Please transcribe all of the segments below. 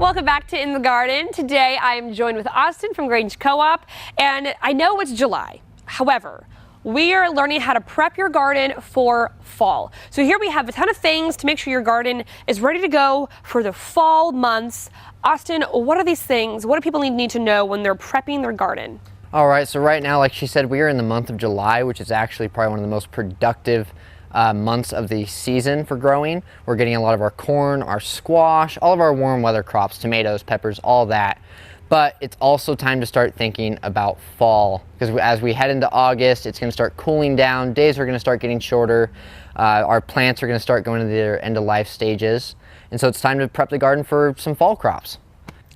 Welcome back to In the Garden. Today I am joined with Austin from Grange Co-op, and I know it's July. However, we are learning how to prep your garden for fall. So here we have a ton of things to make sure your garden is ready to go for the fall months. Austin, what are these things? What do people need to know when they're prepping their garden? All right, so right now, like she said, we are in the month of July, which is actually probably one of the most productive months of the season for growing. We're getting a lot of our corn, our squash, all of our warm weather crops, tomatoes, peppers, all that. But it's also time to start thinking about fall, because as we head into August, it's going to start cooling down. Days are going to start getting shorter. Our plants are going to start going into their end of life stages. And so it's time to prep the garden for some fall crops.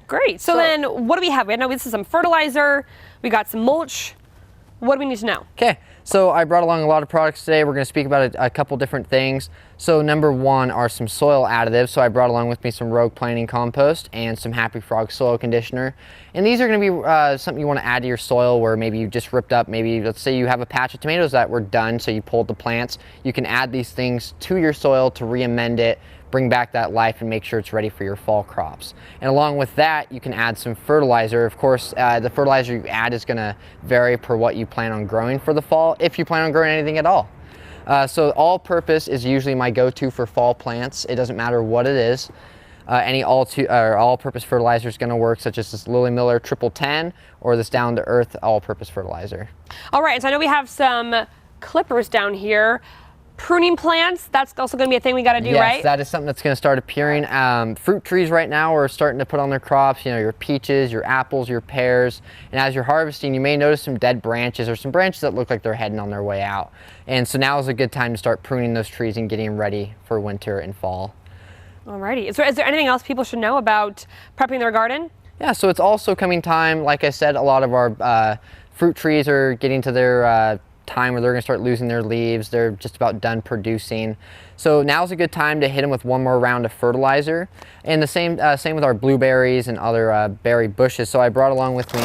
Great. So then what do we have? I know this is some fertilizer. We got some mulch. What do we need to know? Okay, so I brought along a lot of products today. We're going to speak about a couple different things. So number one are some soil additives. So I brought along with me some Rogue Planting compost and some Happy Frog soil conditioner. And these are going to be something you want to add to your soil where maybe you just ripped up, maybe let's say you have a patch of tomatoes that were done, so you pulled the plants. You can add these things to your soil to re-amend it, bring back that life, and make sure it's ready for your fall crops. And along with that, you can add some fertilizer. Of course, the fertilizer you add is going to vary per what you plan on growing for the fall, if you plan on growing anything at all. So all-purpose is usually my go-to for fall plants. It doesn't matter what it is. Any all-purpose fertilizer is going to work, such as this Lily Miller Triple 10 or this down-to-earth all-purpose fertilizer. All right, so I know we have some clippers down here. Pruning plants, that's also going to be a thing we got to do, right? Yes, that is something that's going to start appearing. Fruit trees right now are starting to put on their crops, you know, your peaches, your apples, your pears. And as you're harvesting, you may notice some dead branches or some branches that look like they're heading on their way out. And so now is a good time to start pruning those trees and getting ready for winter and fall. Alrighty. So is there anything else people should know about prepping their garden? Yeah, so it's also coming time. Like I said, a lot of our fruit trees are getting to their time where they're going to start losing their leaves. They're just about done producing. So now's a good time to hit them with one more round of fertilizer. And the same with our blueberries and other berry bushes. So I brought along with me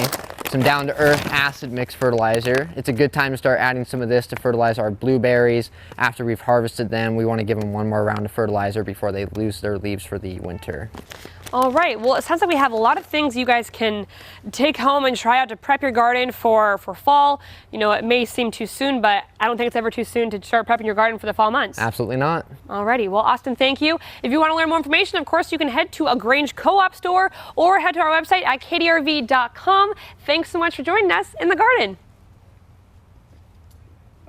some down-to-earth acid mix fertilizer. It's a good time to start adding some of this to fertilize our blueberries. After we've harvested them, we want to give them one more round of fertilizer before they lose their leaves for the winter. All right, well, it sounds like we have a lot of things you guys can take home and try out to prep your garden for fall. You know, it may seem too soon, but I don't think it's ever too soon to start prepping your garden for the fall months. Absolutely not. All righty, well, Austin, thank you. If you want to learn more information, of course, you can head to a Grange Co-op store or head to our website at KDRV.com. Thanks so much for joining us in the garden.